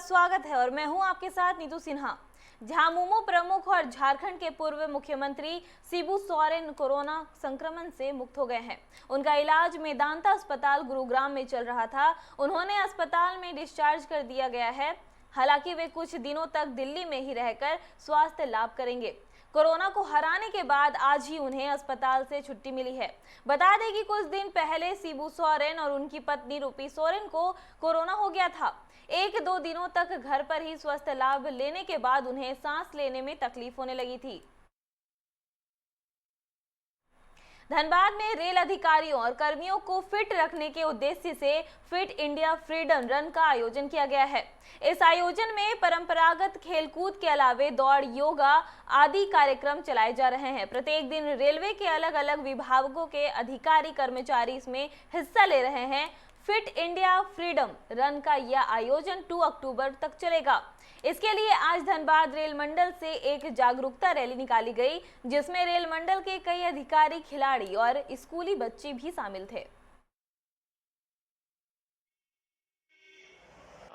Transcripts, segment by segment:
स्वागत है और मैं हूं आपके साथ नीतू सिन्हा। झामुमो प्रमुख और झारखंड के पूर्व मुख्यमंत्री शिबू सोरेन कोरोना संक्रमण से मुक्त हो गए हैं। उनका इलाज मेदांता अस्पताल गुरुग्राम में चल रहा था। उन्होंने अस्पताल में डिस्चार्ज कर दिया गया है। हालांकि वे कुछ दिनों तक दिल्ली में ही रहकर स्वास्थ्य लाभ करेंगे। कोरोना को हराने के बाद आज ही उन्हें अस्पताल से छुट्टी मिली है। बता दें कि कुछ दिन पहले शिबू सोरेन और उनकी पत्नी रूपी सोरेन को कोरोना हो गया था। 1-2 दिनों तक घर पर ही स्वास्थ्य लाभ लेने के बाद उन्हें सांस लेने में तकलीफ होने लगी थी। धनबाद में रेल अधिकारियों और कर्मियों को फिट रखने के उद्देश्य से फिट इंडिया फ्रीडम रन का आयोजन किया गया है। इस आयोजन में परंपरागत खेलकूद के अलावे दौड़, योगा आदि कार्यक्रम चलाए जा रहे हैं। प्रत्येक दिन रेलवे के अलग अलग विभागों के अधिकारी कर्मचारी इसमें हिस्सा ले रहे हैं। फिट इंडिया फ्रीडम रन का यह आयोजन 2 अक्टूबर तक चलेगा। इसके लिए आज धनबाद रेल मंडल से एक जागरूकता रैली निकाली गई, जिसमें रेल मंडल के कई अधिकारी, खिलाड़ी और स्कूली बच्चे भी शामिल थे।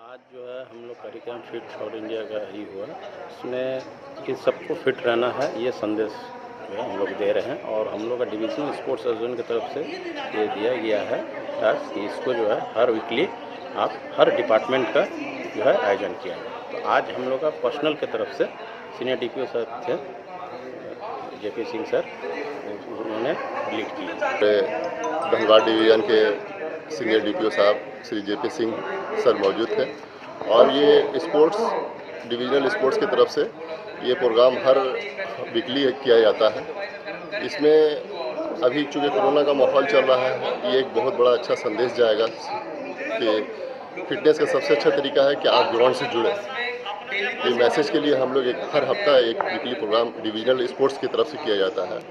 आज जो है हम लोग कार्यक्रम फिट फॉर इंडिया का ही हुआ। इसमें इन सबको फिट रहना है, ये संदेश जो है हम लोग दे रहे हैं। और हम लोग का डिविजनल स्पोर्ट्स एसोसिएशन की तरफ से ये दिया गया है टास्क कि इसको जो है हर वीकली आप हर डिपार्टमेंट का जो है आयोजन किया है। तो आज हम लोग का पर्सनल की तरफ से सीनियर डीपीओ सर थे, जेपी सिंह सर, उन्होंने लीड किया। धनबाद डिवीजन के सीनियर डीपीओ साहब श्री जेपी सिंह सर मौजूद थे और ये स्पोर्ट्स डिविजनल स्पोर्ट्स की तरफ से ये प्रोग्राम हर वीकली किया जाता है। इसमें अभी चूँकि कोरोना का माहौल चल रहा है, ये एक बहुत बड़ा अच्छा संदेश जाएगा कि फिटनेस का सबसे अच्छा तरीका है कि आप ग्राउंड से जुड़े। ये मैसेज के लिए हम लोग हर हफ्ता एक वीकली प्रोग्राम डिविजनल स्पोर्ट्स की तरफ से किया जाता है।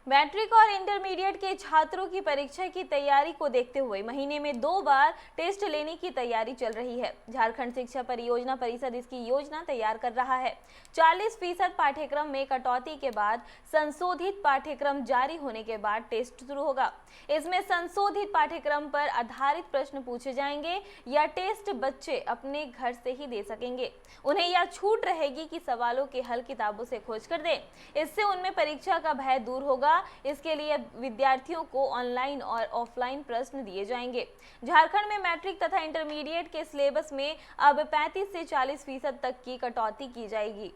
मैट्रिक और इंटरमीडिएट के छात्रों की परीक्षा की तैयारी को देखते हुए महीने में 2 बार टेस्ट लेने की तैयारी चल रही है। झारखंड शिक्षा परियोजना परिषद इसकी योजना तैयार कर रहा है। 40% पाठ्यक्रम में कटौती के बाद संशोधित पाठ्यक्रम जारी होने के बाद टेस्ट शुरू होगा। इसमें संशोधित पाठ्यक्रम पर आधारित प्रश्न पूछे जाएंगे या टेस्ट बच्चे अपने घर से ही दे सकेंगे। उन्हें यह छूट रहेगी कि सवालों के हल किताबों से खोज कर दें। इससे उनमें परीक्षा का भय दूर होगा। इसके लिए विद्यार्थियों को ऑनलाइन और ऑफलाइन प्रश्न दिए जाएंगे। झारखंड में मैट्रिक तथा इंटरमीडिएट के सिलेबस में अब 35 से 40% तक की कटौती की जाएगी।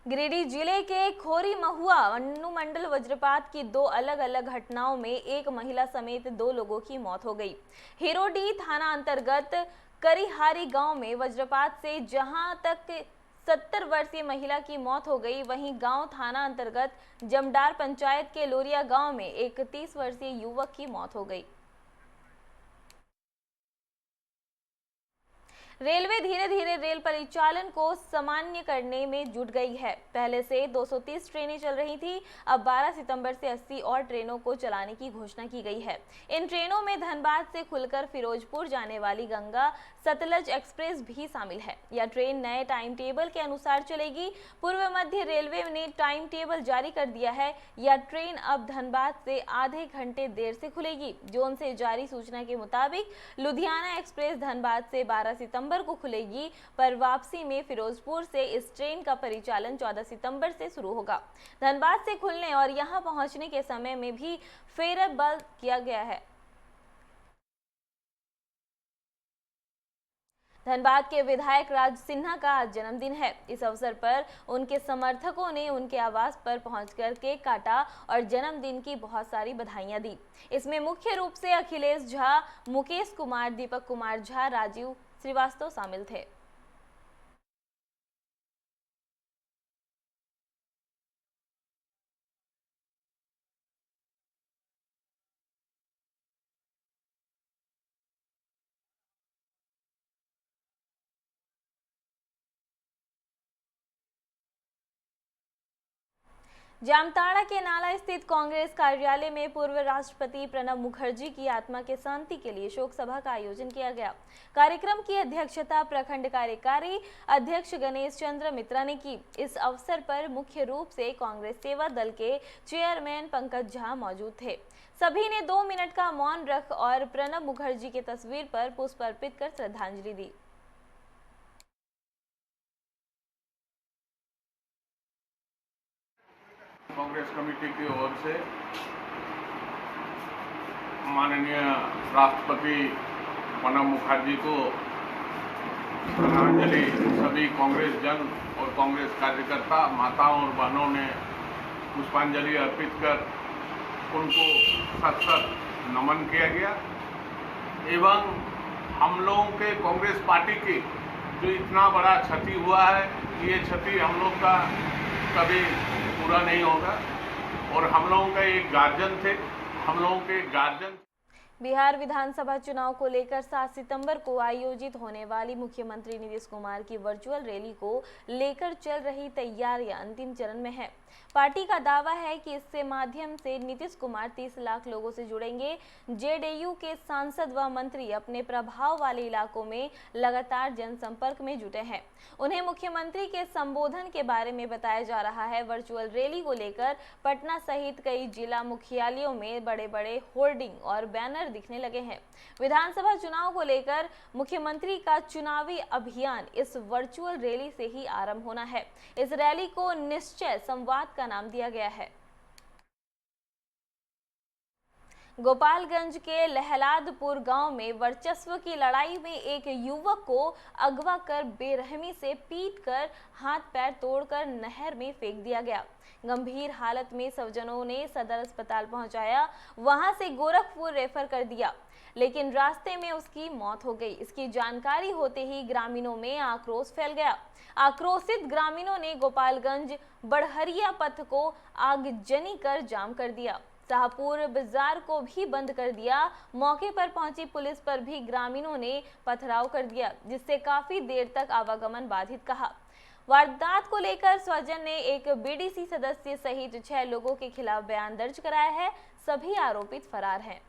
गिरिडीह जिले के खोरी महुआ अनुमंडल वज्रपात की 2 अलग अलग घटनाओं में एक महिला समेत 2 लोगों की मौत हो गई। हिरोडीह थाना अंतर्गत करिहारी गांव में वज्रपात से जहां तक 70 वर्षीय महिला की मौत हो गई, वहीं गांव थाना अंतर्गत जमडार पंचायत के लोरिया गांव में एक 30 वर्षीय युवक की मौत हो गई। रेलवे धीरे धीरे रेल परिचालन को सामान्य करने में जुट गई है। पहले से 230 ट्रेनें चल रही थी, अब 12 सितंबर से 80 और ट्रेनों को चलाने की घोषणा की गई है। इन ट्रेनों में धनबाद से खुलकर फिरोजपुर जाने वाली गंगा सतलज एक्सप्रेस भी शामिल है। यह ट्रेन नए टाइम टेबल के अनुसार चलेगी। पूर्व मध्य रेलवे ने टाइम टेबल जारी कर दिया है। यह ट्रेन अब धनबाद से आधे घंटे देर से खुलेगी। जोन से जारी सूचना के मुताबिक लुधियाना एक्सप्रेस धनबाद से 12 सितंबर को खुलेगी, पर वापसी में फिरोजपुर से इस ट्रेन का परिचालन 14 सितंबर से शुरू होगा। धनबाद से खुलने और यहां पहुंचने के समय में भी फेरबदल किया गया है। धनबाद के विधायक राज सिन्हा का आज जन्मदिन है। इस अवसर पर उनके समर्थकों ने उनके आवास पर पहुंचकर केक काटा और जन्मदिन की बहुत सारी बधाइयां दी। इसमें मुख्य रूप से अखिलेश झा, मुकेश कुमार, दीपक कुमार झा, राजीव श्रीवास्तव शामिल थे। जामताड़ा के नाला स्थित कांग्रेस कार्यालय में पूर्व राष्ट्रपति प्रणब मुखर्जी की आत्मा के शांति के लिए शोक सभा का आयोजन किया गया। कार्यक्रम की अध्यक्षता प्रखंड कार्यकारी अध्यक्ष गणेश चंद्र मित्रा ने की। इस अवसर पर मुख्य रूप से कांग्रेस सेवा दल के चेयरमैन पंकज झा मौजूद थे। सभी ने 2 मिनट का मौन रख और प्रणब मुखर्जी की तस्वीर पर पुष्प अर्पित कर श्रद्धांजलि दी। कांग्रेस कमेटी की ओर से माननीय राष्ट्रपति प्रणब मुखर्जी को श्रद्धांजलि सभी कांग्रेस जन और कांग्रेस कार्यकर्ता माताओं और बहनों ने पुष्पांजलि अर्पित कर उनको सत नमन किया गया एवं हम लोगों के कांग्रेस पार्टी की जो इतना बड़ा क्षति हुआ है, ये क्षति हम लोग का कभी पूरा नहीं होगा और हम लोगों का एक गार्जियन थे, हम लोगों के गार्जियन। बिहार विधानसभा चुनाव को लेकर 7 सितंबर को आयोजित होने वाली मुख्यमंत्री नीतीश कुमार की वर्चुअल रैली को लेकर चल रही तैयारियां अंतिम चरण में है। पार्टी का दावा है कि इससे माध्यम से नीतीश कुमार 30 लाख लोगों से जुड़ेंगे। जेडीयू के सांसद व मंत्री अपने प्रभाव वाले इलाकों में लगातार जनसंपर्क में जुटे हैं। उन्हें मुख्यमंत्री के संबोधन के बारे में बताया जा रहा है। वर्चुअल रैली को लेकर पटना सहित कई जिला मुख्यालयों में बड़े बड़े होर्डिंग और बैनर दिखने लगे हैं। विधानसभा चुनाव को लेकर मुख्यमंत्री का चुनावी अभियान इस वर्चुअल रैली से ही आरंभ होना है। इस रैली को निश्चय संवाद का नाम दिया गया है। गोपालगंज के लहलादपुर गांव में वर्चस्व की लड़ाई में एक युवक को अगवा कर बेरहमी से पीटकर हाथ पैर तोड़कर नहर में फेंक दिया गया। गंभीर हालत में स्वजनों ने सदर अस्पताल पहुंचाया, वहां से गोरखपुर रेफर कर दिया, लेकिन रास्ते में उसकी मौत हो गई। इसकी जानकारी होते ही ग्रामीणों में आक्रोश फैल गया। आक्रोशित ग्रामीणों ने गोपालगंज बड़हरिया पथ को आगजनी कर जाम कर दिया। शाहपुर बाजार को भी बंद कर दिया। मौके पर पहुंची पुलिस पर भी ग्रामीणों ने पथराव कर दिया, जिससे काफी देर तक आवागमन बाधित रहा। वारदात को लेकर स्वजन ने एक बीडीसी सदस्य सहित 6 लोगों के खिलाफ बयान दर्ज कराया है। सभी आरोपित फरार हैं।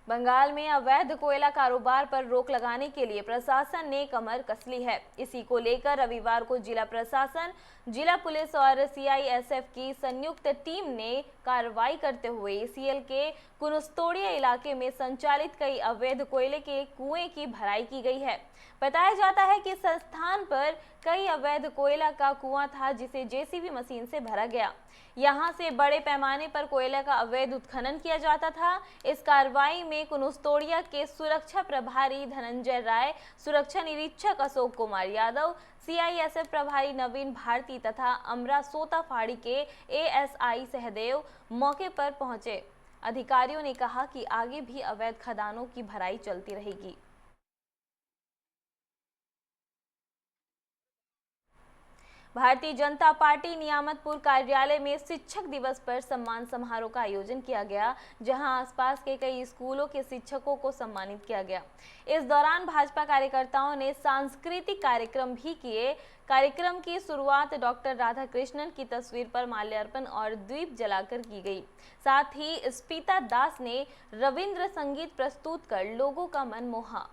बंगाल में अवैध कोयला कारोबार पर रोक लगाने के लिए प्रशासन ने कमर कस ली है। इसी को लेकर रविवार को जिला प्रशासन, जिला पुलिस और सीआईएसएफ की संयुक्त टीम ने कार्रवाई करते हुए सीएल के कुनुस्तोड़िया इलाके में संचालित कई अवैध कोयले के कुएं की भराई की गई है। बताया जाता है कि संस्थान पर कई अवैध कोयला का कुआं था, जिसे जेसीबी मशीन से भरा गया। यहां से बड़े पैमाने पर कोयला का अवैध उत्खनन किया जाता था। इस कार्रवाई में कुनुस्तोड़िया के सुरक्षा प्रभारी धनंजय राय, सुरक्षा निरीक्षक अशोक कुमार यादव, सीआईएसएफ प्रभारी नवीन भारती तथा अमरा सोता फाड़ी के एएसआई सहदेव मौके पर पहुंचे। अधिकारियों ने कहा कि आगे भी अवैध खदानों की भराई चलती रहेगी। भारतीय जनता पार्टी नियामतपुर कार्यालय में शिक्षक दिवस पर सम्मान समारोह का आयोजन किया गया, जहां आसपास के कई स्कूलों के शिक्षकों को सम्मानित किया गया। इस दौरान भाजपा कार्यकर्ताओं ने सांस्कृतिक कार्यक्रम भी किए। कार्यक्रम की शुरुआत डॉक्टर राधाकृष्णन की तस्वीर पर माल्यार्पण और दीप जलाकर की गई। साथ ही स्पीता दास ने रविंद्र संगीत प्रस्तुत कर लोगों का मन मोहा।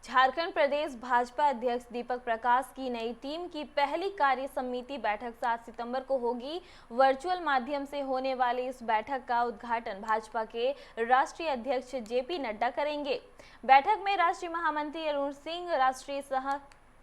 झारखंड प्रदेश भाजपा अध्यक्ष दीपक प्रकाश की नई टीम की पहली कार्य समिति बैठक 7 सितंबर को होगी। वर्चुअल माध्यम से होने वाली इस बैठक का उद्घाटन भाजपा के राष्ट्रीय अध्यक्ष जेपी नड्डा करेंगे। बैठक में राष्ट्रीय महामंत्री अरुण सिंह, राष्ट्रीय सह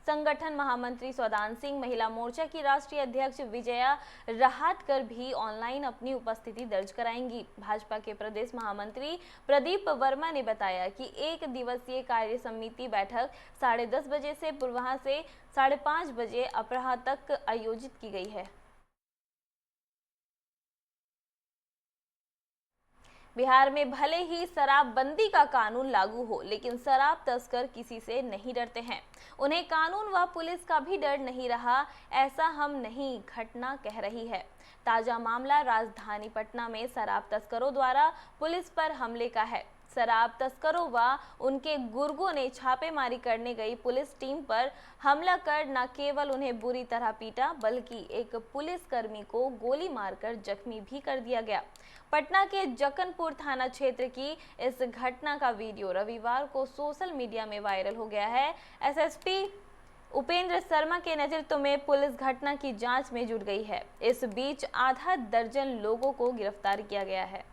संगठन महामंत्री सौदान सिंह, महिला मोर्चा की राष्ट्रीय अध्यक्ष विजया रहाटकर भी ऑनलाइन अपनी उपस्थिति दर्ज कराएंगी। भाजपा के प्रदेश महामंत्री प्रदीप वर्मा ने बताया कि 1 दिवसीय कार्य समिति बैठक 10:30 बजे से पूर्वाह्न से 5:30 बजे अपराह्न तक आयोजित की गई है। बिहार में भले ही शराबबंदी का कानून लागू हो, लेकिन शराब तस्कर किसी से नहीं डरते हैं। उन्हें कानून व पुलिस का भी डर नहीं रहा, ऐसा हम नहीं घटना कह रही है। ताजा मामला राजधानी पटना में शराब तस्करों द्वारा पुलिस पर हमले का है। शराब तस्करों व उनके गुर्गों ने छापेमारी करने गई पुलिस टीम पर हमला कर न केवल उन्हें बुरी तरह पीटा, बल्कि एक पुलिसकर्मी को गोली मारकर जख्मी भी कर दिया गया। पटना के जक्कनपुर थाना क्षेत्र की इस घटना का वीडियो रविवार को सोशल मीडिया में वायरल हो गया है। एसएसपी उपेंद्र शर्मा के नेतृत्व में पुलिस घटना की जांच में जुट गई है। इस बीच आधा दर्जन लोगों को गिरफ्तार किया गया है।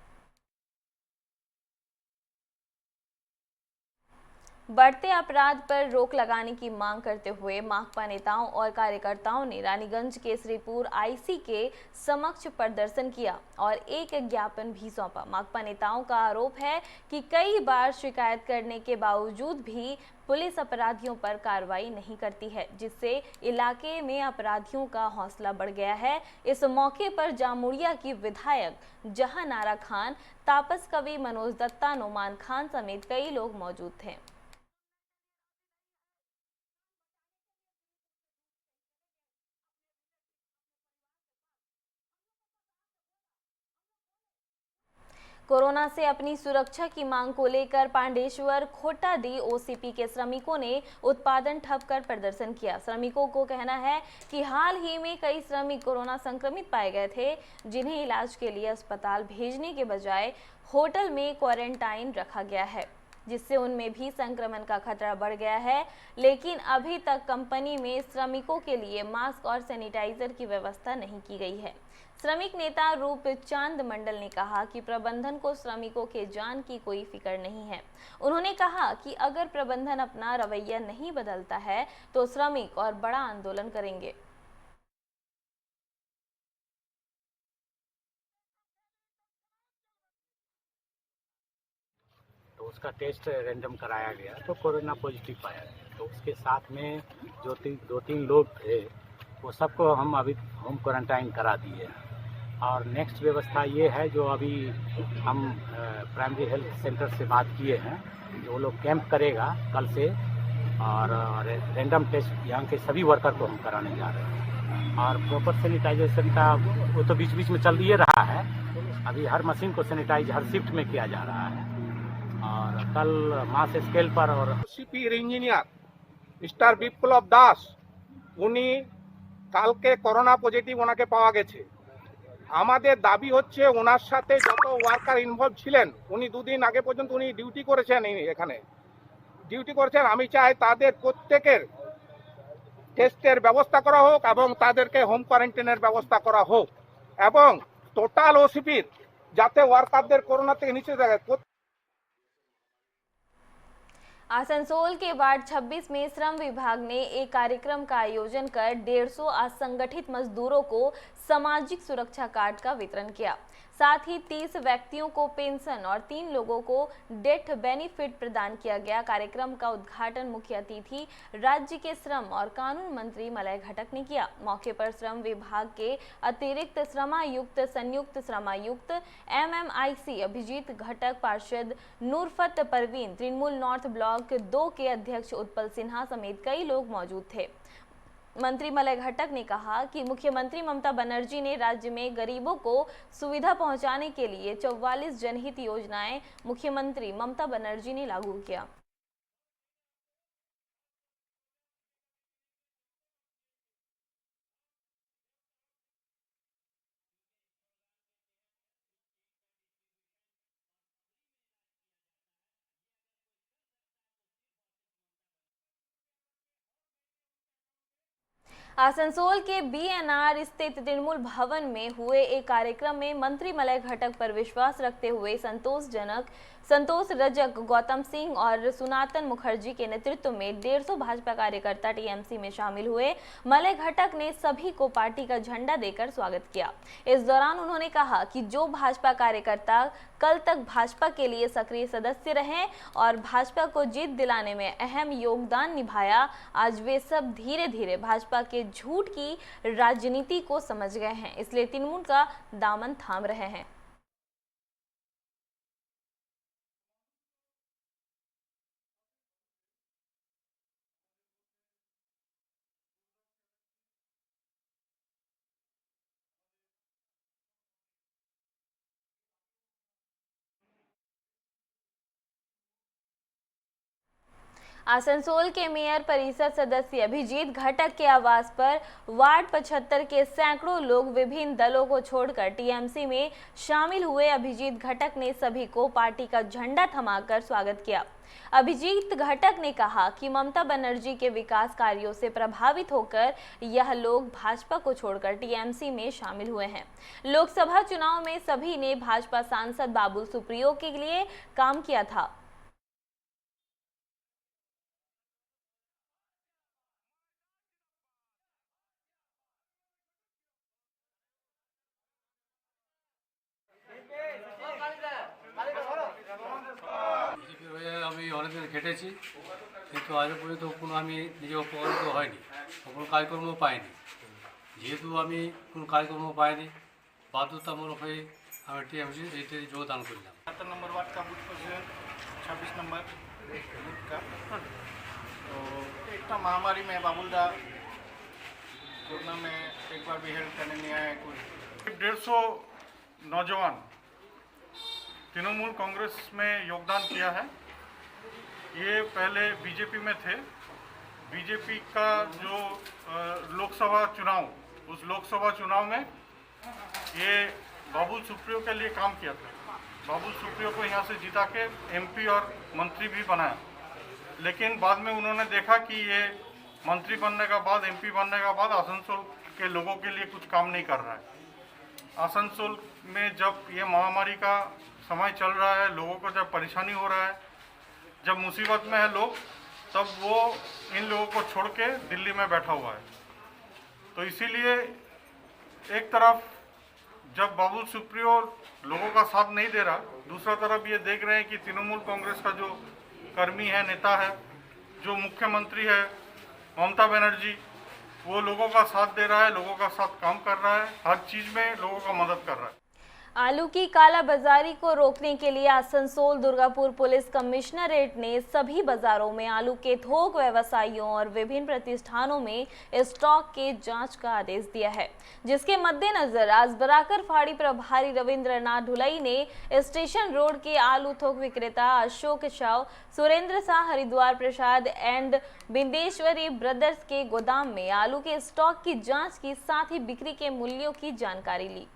बढ़ते अपराध पर रोक लगाने की मांग करते हुए माकपा नेताओं और कार्यकर्ताओं ने रानीगंज के श्रीपुर आईसी के समक्ष प्रदर्शन किया और एक ज्ञापन भी सौंपा। माकपा नेताओं का आरोप है कि कई बार शिकायत करने के बावजूद भी पुलिस अपराधियों पर कार्रवाई नहीं करती है, जिससे इलाके में अपराधियों का हौसला बढ़ गया है। इस मौके पर जामुड़िया की विधायक जहानारा खान, तापस कवि मनोज दत्ता, नुमान खान समेत कई लोग मौजूद थे। कोरोना से अपनी सुरक्षा की मांग को लेकर पांडेश्वर खोटाडी ओसीपी के श्रमिकों ने उत्पादन ठप कर प्रदर्शन किया। श्रमिकों को कहना है कि हाल ही में कई श्रमिक कोरोना संक्रमित पाए गए थे, जिन्हें इलाज के लिए अस्पताल भेजने के बजाय होटल में क्वारंटाइन रखा गया है, जिससे उनमें भी संक्रमण का खतरा बढ़ गया है। लेकिन अभी तक कंपनी में श्रमिकों के लिए मास्क और सैनिटाइजर की व्यवस्था नहीं की गई है। श्रमिक नेता रूपचांद मंडल ने कहा कि प्रबंधन को श्रमिकों के जान की कोई फिक्र नहीं है। उन्होंने कहा कि अगर प्रबंधन अपना रवैया नहीं बदलता है तो श्रमिक और बड़ा आंदोलन करेंगे। तो उसका टेस्ट रैंडम कराया गया तो कोरोना पॉजिटिव पाया गया। तो उसके साथ में जो दो तीन लोग थे वो सबको हम अभी होम क्वारंटाइन करा दिए हैं। और नेक्स्ट व्यवस्था ये है, जो अभी हम प्राइमरी हेल्थ सेंटर से बात किए हैं, जो लोग कैंप करेगा कल से, और रैंडम टेस्ट यहाँ के सभी वर्कर को हम कराने जा रहे हैं। और प्रॉपर सैनिटाइजेशन का वो तो बीच बीच में चल दिए रहा है। अभी हर मशीन को सैनिटाइज हर शिफ्ट में किया जा रहा है। और कल मास स्केल पर और सीपी इंजिनियर মিস্টার বিপ্লব দাস উনি কালকে করোনা পজিটিভ ওনাকে পাওয়া গেছে। আমাদের দাবি হচ্ছে ওনার সাথে যত ওয়ার্কার ইনভলভ ছিলেন, উনি দুদিন আগে পর্যন্ত উনি ডিউটি করেছেন, এখানে ডিউটি করেছেন। আমি চাই তাদের প্রত্যেকের টেস্টের ব্যবস্থা করা হোক এবং তাদেরকে হোম কোয়ারেন্টাইনের ব্যবস্থা করা হোক এবং টোটাল ওসিপির যাতে ওয়ার্কারদের করোনা থেকে নিচে থাকে। आसनसोल के वार्ड 26 में श्रम विभाग ने एक कार्यक्रम का आयोजन कर 150 असंगठित मजदूरों को सामाजिक सुरक्षा कार्ड का वितरण किया। साथ ही 30 व्यक्तियों को पेंशन और 3 लोगों को डेथ बेनिफिट प्रदान किया गया। कार्यक्रम का उद्घाटन मुख्य अतिथि राज्य के श्रम और कानून मंत्री मलय घटक ने किया। मौके पर श्रम विभाग के अतिरिक्त श्रमायुक्त, संयुक्त श्रमायुक्त MMIC अभिजीत घटक, पार्षद नूरफत परवीन, तृणमूल नॉर्थ ब्लॉक 2 के अध्यक्ष उत्पल सिन्हा समेत कई लोग मौजूद थे। मंत्री मलय घटक ने कहा कि मुख्यमंत्री ममता बनर्जी ने राज्य में गरीबों को सुविधा पहुंचाने के लिए 44 जनहित योजनाएं मुख्यमंत्री ममता बनर्जी ने लागू किया। आसनसोल के बीएनआर स्थित तृणमूल भवन में हुए एक कार्यक्रम में मंत्री मलय घटक पर विश्वास रखते हुए संतोष रजक, गौतम सिंह और सुनातन मुखर्जी के नेतृत्व में 150 भाजपा कार्यकर्ता टीएमसी में शामिल हुए। मलय घटक ने सभी को पार्टी का झंडा देकर स्वागत किया। इस दौरान उन्होंने कहा कि जो भाजपा कार्यकर्ता कल तक भाजपा के लिए सक्रिय सदस्य रहे और भाजपा को जीत दिलाने में अहम योगदान निभाया, आज वे सब धीरे धीरे भाजपा के झूठ की राजनीति को समझ गए हैं, इसलिए तृणमूल का दामन थाम रहे हैं। आसनसोल के मेयर परिषद सदस्य अभिजीत घटक के आवास पर वार्ड 75 के सैकड़ों लोग विभिन्न दलों को छोड़कर टीएमसी में शामिल हुए। अभिजीत घटक ने सभी को पार्टी का झंडा थमाकर स्वागत किया। अभिजीत घटक ने कहा कि ममता बनर्जी के विकास कार्यों से प्रभावित होकर यह लोग भाजपा को छोड़कर टीएमसी में शामिल हुए हैं। लोकसभा चुनाव में सभी ने भाजपा सांसद बाबुल सुप्रियो के लिए काम किया था। আমি অনেকদিন খেটেছি, কিন্তু আজও পর্যন্ত কোনো আমি নিজে উপকৃত হয়নি, কোনো কাজকর্ম পাইনি। যেহেতু আমি কোনো কাজকর্ম পাইনি, বাধ্যতামূলক হয়ে আমি টিএমসি এতে যোগদান করলাম। 7 नंबर वार्ड का बूथ प्रेसिडेंट, 26 नंबर बूथ का। तो एक तो महामारी में बाबुलदा कोरोना में एक बार भी हेल्प करने नहीं आया। कुछ 150 नौजवान तृणमूल कांग्रेस में योगदान किया है। ये पहले बीजेपी में थे। बीजेपी का जो लोकसभा चुनाव, उस लोकसभा चुनाव में ये बाबुल सुप्रियो के लिए काम किया था। बाबुल सुप्रियो को यहाँ से जिता के एमपी और मंत्री भी बनाया, लेकिन बाद में उन्होंने देखा कि ये मंत्री बनने का बाद, एमपी बनने का बाद आसनसोल के लोगों के लिए कुछ काम नहीं कर रहा है। आसनसोल में जब ये महामारी का समय चल रहा है, लोगों को जब परेशानी हो रहा है, जब मुसीबत में है लोग, तब वो इन लोगों को छोड़ के दिल्ली में बैठा हुआ है। तो इसीलिए एक तरफ जब बाबुल सुप्रियो लोगों का साथ नहीं दे रहा, दूसरा तरफ ये देख रहे हैं कि तृणमूल कांग्रेस का जो कर्मी है, नेता है, जो मुख्यमंत्री है ममता बनर्जी, वो लोगों का साथ दे रहा है, लोगों का साथ काम कर रहा है, हर चीज़ में लोगों का मदद कर रहा है। आलू की कालाबाजारी को रोकने के लिए आसनसोल दुर्गापुर पुलिस कमिश्नरेट ने सभी बाजारों में आलू के थोक व्यवसायियों और विभिन्न प्रतिष्ठानों में स्टॉक के जांच का आदेश दिया है, जिसके मद्देनजर आज बराकर फाड़ी प्रभारी रविंद्रनाथ ढुलई ने स्टेशन रोड के आलू थोक विक्रेता अशोक शाह, सुरेंद्र शाह, हरिद्वार प्रसाद एंड बिंदेश्वरी ब्रदर्स के गोदाम में आलू के स्टॉक की जाँच की, साथ ही बिक्री के मूल्यों की जानकारी ली।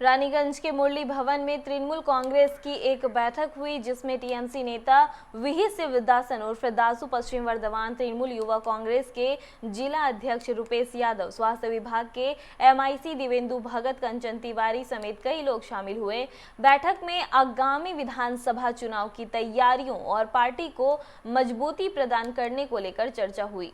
रानीगंज के मुरली भवन में तृणमूल कांग्रेस की एक बैठक हुई, जिसमें टीएमसी नेता विही शिवदासन उर्फ दासू, पश्चिम वर्धमान तृणमूल युवा कांग्रेस के जिला अध्यक्ष रुपेश यादव, स्वास्थ्य विभाग के एमआईसी दिवेंदु भगत, कंचन तिवारी समेत कई लोग शामिल हुए। बैठक में आगामी विधानसभा चुनाव की तैयारियों और पार्टी को मजबूती प्रदान करने को लेकर चर्चा हुई।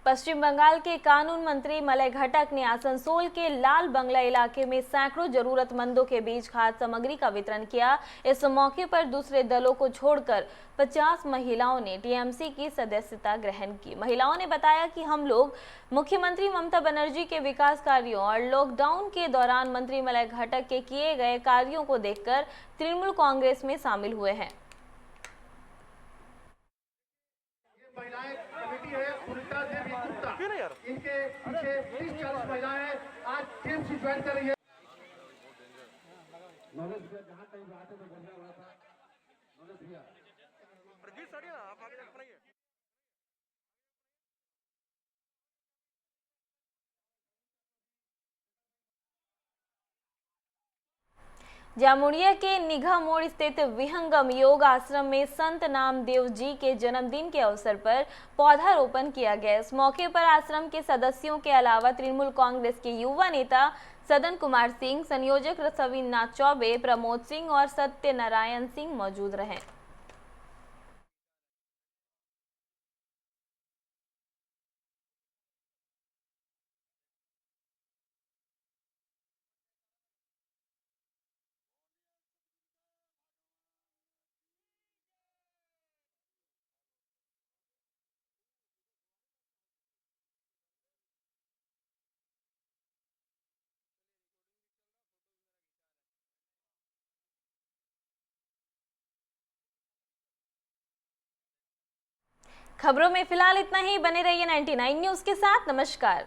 पश्चिम बंगाल के कानून मंत्री मलय घटक ने आसनसोल के लाल बंगला इलाके में सैकड़ों जरूरतमंदों के बीच खाद्य सामग्री का वितरण किया। इस मौके पर दूसरे दलों को छोड़कर 50 महिलाओं ने टीएमसी की सदस्यता ग्रहण की। महिलाओं ने बताया कि हम लोग मुख्यमंत्री ममता बनर्जी के विकास कार्यों और लॉकडाउन के दौरान मंत्री मलय घटक के किए गए कार्यों को देखकर तृणमूल कांग्रेस में शामिल हुए हैं। महिलाएं कमेटी है सुनीता देवी गुप्ता, इनके पीछे 30-40 महिलाएं आज टीएमसी ज्वाइन कर रही है। नॉलेज भैया जहाँ कहीं बात है तो बढ़िया हुआ था। नॉलेज भैया आप आगे चल रही है। जामुड़िया के निघा मोड़ स्थित विहंगम योग आश्रम में संत नामदेव जी के जन्मदिन के अवसर पर पौधारोपण किया गया। इस मौके पर आश्रम के सदस्यों के अलावा तृणमूल कांग्रेस के युवा नेता सदन कुमार सिंह, संयोजक रसविंद्रनाथ चौबे, प्रमोद सिंह और सत्यनारायण सिंह मौजूद रहे। खबरों में फिलहाल इतना ही। बने रहिए 99 न्यूज़ के साथ। नमस्कार।